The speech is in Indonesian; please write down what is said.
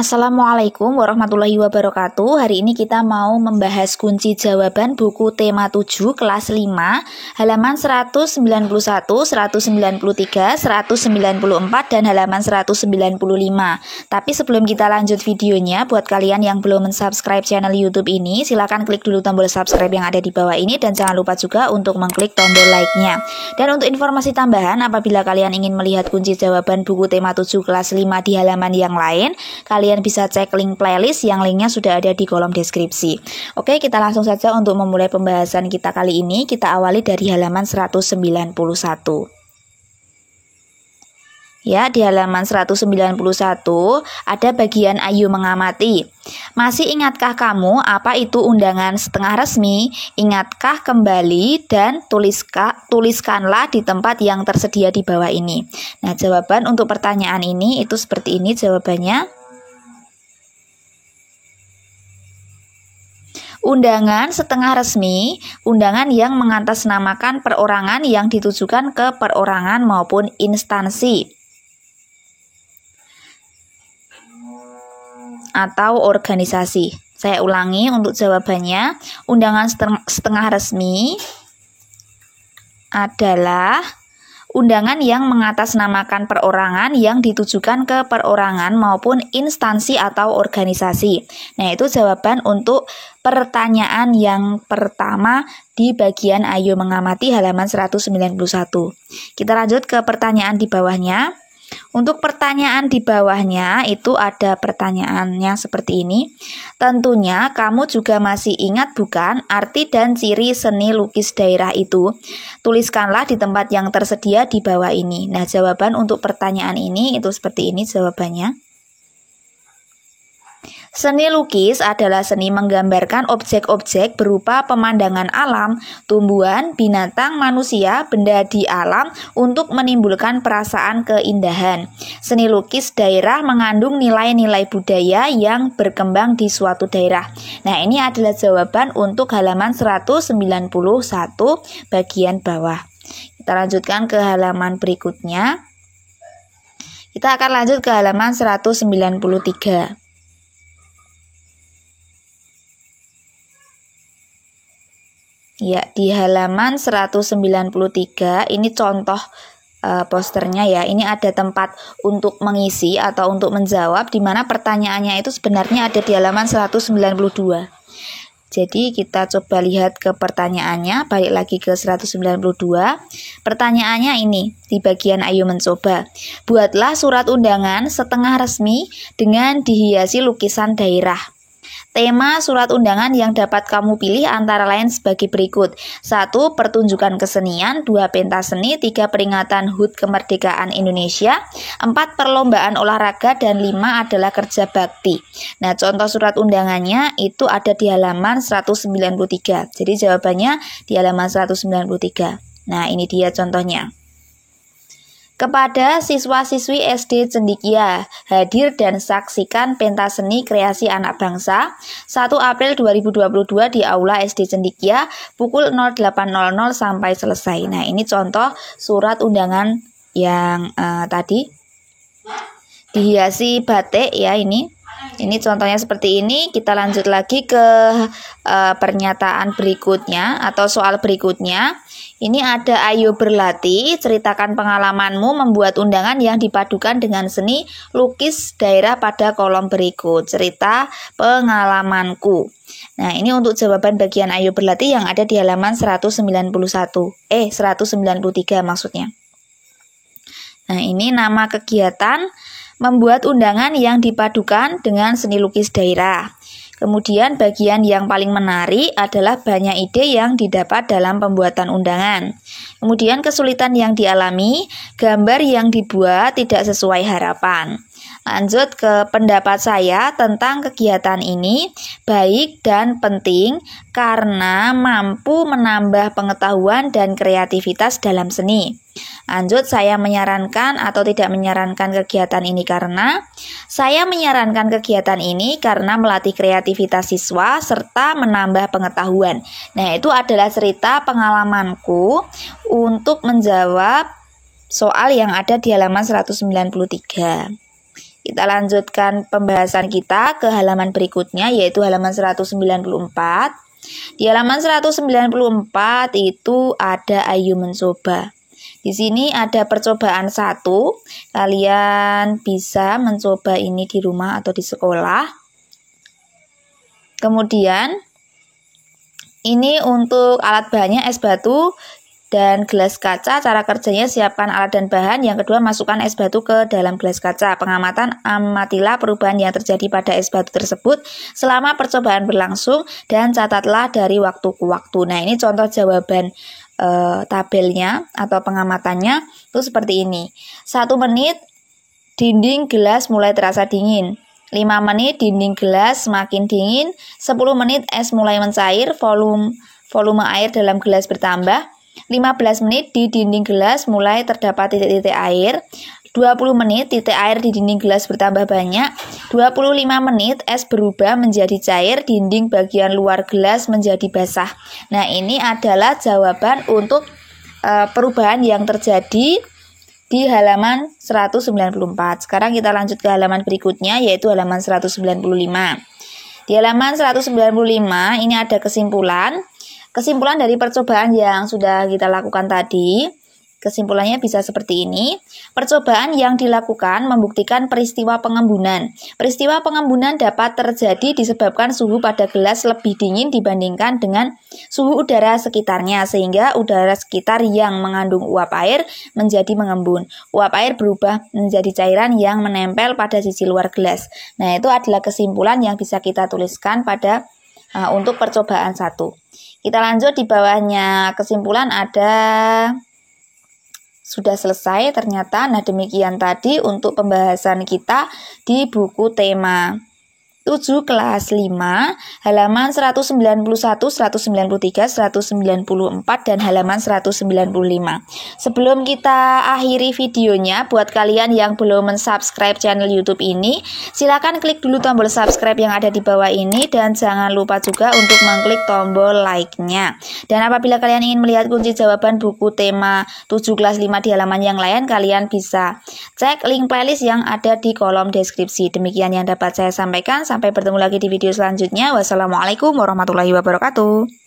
Assalamualaikum warahmatullahi wabarakatuh. Hari ini kita mau membahas kunci jawaban buku tema 7 kelas 5 halaman 191, 193, 194 dan halaman 195. Tapi sebelum kita lanjut videonya, buat kalian yang belum mensubscribe channel YouTube ini, silakan klik dulu tombol subscribe yang ada di bawah ini dan jangan lupa juga untuk mengklik tombol like-nya. Dan untuk informasi tambahan, apabila kalian ingin melihat kunci jawaban buku tema 7 kelas 5 di halaman yang lain, kalian bisa cek link playlist yang linknya sudah ada di kolom deskripsi. Oke, kita langsung saja untuk memulai pembahasan kita kali ini. Kita awali dari halaman 191. Ya, di halaman 191 ada bagian Ayo mengamati. Masih ingatkah kamu apa itu undangan setengah resmi? Ingatkah kembali dan tuliskanlah di tempat yang tersedia di bawah ini. Nah, jawaban untuk pertanyaan ini itu seperti ini jawabannya. Undangan setengah resmi, undangan yang mengatasnamakan perorangan yang ditujukan ke perorangan maupun instansi atau organisasi. Saya ulangi untuk jawabannya. Undangan setengah resmi adalah undangan yang mengatasnamakan perorangan yang ditujukan ke perorangan maupun instansi atau organisasi. Nah, itu jawaban untuk pertanyaan yang pertama di bagian Ayo mengamati halaman 191. Kita lanjut ke pertanyaan di bawahnya. Untuk pertanyaan di bawahnya itu ada pertanyaannya seperti ini. Tentunya kamu juga masih ingat bukan arti dan ciri seni lukis daerah itu? Tuliskanlah di tempat yang tersedia di bawah ini. Nah, jawaban untuk pertanyaan ini itu seperti ini jawabannya. Seni lukis adalah seni menggambarkan objek-objek berupa pemandangan alam, tumbuhan, binatang, manusia, benda di alam untuk menimbulkan perasaan keindahan. Seni lukis daerah mengandung nilai-nilai budaya yang berkembang di suatu daerah. Nah, ini adalah jawaban untuk halaman 191 bagian bawah. Kita lanjutkan ke halaman berikutnya. Kita akan lanjut ke halaman 193. Ya, di halaman 193 ini contoh posternya ya. Ini ada tempat untuk mengisi atau untuk menjawab, di mana pertanyaannya itu sebenarnya ada di halaman 192. Jadi kita coba lihat ke pertanyaannya, balik lagi ke 192. Pertanyaannya ini di bagian Ayo mencoba. Buatlah surat undangan setengah resmi dengan dihiasi lukisan daerah. Tema surat undangan yang dapat kamu pilih antara lain sebagai berikut. 1. Pertunjukan kesenian. 2. Pentas seni. 3. Peringatan HUT Kemerdekaan Indonesia. 4. Perlombaan olahraga. Dan 5 adalah kerja bakti. Nah, contoh surat undangannya itu ada di halaman 193. Jadi jawabannya di halaman 193. Nah, ini dia contohnya. Kepada siswa-siswi SD Cendikia, hadir dan saksikan pentas seni kreasi anak bangsa 1 April 2022 di Aula SD Cendikia pukul 08.00 sampai selesai. Nah, ini contoh surat undangan yang tadi dihiasi batik ya ini. Ini contohnya seperti ini. Kita lanjut lagi ke pernyataan berikutnya atau soal berikutnya. Ini ada Ayo berlatih, ceritakan pengalamanmu membuat undangan yang dipadukan dengan seni lukis daerah pada kolom berikut. Cerita pengalamanku. Nah, ini untuk jawaban bagian Ayo berlatih yang ada di halaman 193 maksudnya. Nah, ini nama kegiatan membuat undangan yang dipadukan dengan seni lukis daerah. Kemudian bagian yang paling menarik adalah banyak ide yang didapat dalam pembuatan undangan. Kemudian kesulitan yang dialami, gambar yang dibuat tidak sesuai harapan. Lanjut ke pendapat saya tentang kegiatan ini baik dan penting karena mampu menambah pengetahuan dan kreativitas dalam seni. Lanjut, saya menyarankan atau tidak menyarankan kegiatan ini karena saya menyarankan kegiatan ini karena melatih kreativitas siswa serta menambah pengetahuan. Nah, itu adalah cerita pengalamanku untuk menjawab soal yang ada di halaman 193. Kita lanjutkan pembahasan kita ke halaman berikutnya, yaitu halaman 194. Di halaman 194 itu ada ayo mencoba. Di sini ada percobaan 1. Kalian bisa mencoba ini di rumah atau di sekolah. Kemudian ini untuk alat bahannya es batu dan gelas kaca. Cara kerjanya, siapkan alat dan bahan. Yang kedua, masukkan es batu ke dalam gelas kaca. Pengamatan, amatilah perubahan yang terjadi pada es batu tersebut selama percobaan berlangsung dan catatlah dari waktu ke waktu. Nah, ini contoh jawaban tabelnya atau pengamatannya itu seperti ini. 1 menit dinding gelas mulai terasa dingin. 5 menit dinding gelas semakin dingin. 10 menit es mulai mencair, volume air dalam gelas bertambah. 15 menit di dinding gelas mulai terdapat titik-titik air. 20 menit titik air di dinding gelas bertambah banyak. 25 menit es berubah menjadi cair, dinding bagian luar gelas menjadi basah. Nah, ini adalah jawaban untuk perubahan yang terjadi di halaman 194. Sekarang kita lanjut ke halaman berikutnya, yaitu halaman 195. Di halaman 195 ini ada kesimpulan. Kesimpulan dari percobaan yang sudah kita lakukan tadi, kesimpulannya bisa seperti ini. Percobaan yang dilakukan membuktikan peristiwa pengembunan. Peristiwa pengembunan dapat terjadi disebabkan suhu pada gelas lebih dingin dibandingkan dengan suhu udara sekitarnya, sehingga udara sekitar yang mengandung uap air menjadi mengembun. Uap air berubah menjadi cairan yang menempel pada sisi luar gelas. Nah, itu adalah kesimpulan yang bisa kita tuliskan pada untuk percobaan 1. Kita lanjut, di bawahnya kesimpulan ada sudah selesai ternyata. Nah, demikian tadi untuk pembahasan kita di buku tema 7 kelas 5 halaman 191, 193, 194 dan halaman 195. Sebelum kita akhiri videonya, buat kalian yang belum mensubscribe channel YouTube ini, silakan klik dulu tombol subscribe yang ada di bawah ini dan jangan lupa juga untuk mengklik tombol like-nya. Dan apabila kalian ingin melihat kunci jawaban buku tema 7 kelas 5 di halaman yang lain, kalian bisa cek link playlist yang ada di kolom deskripsi. Demikian yang dapat saya sampaikan. Sampai bertemu lagi di video selanjutnya. Wassalamualaikum warahmatullahi wabarakatuh.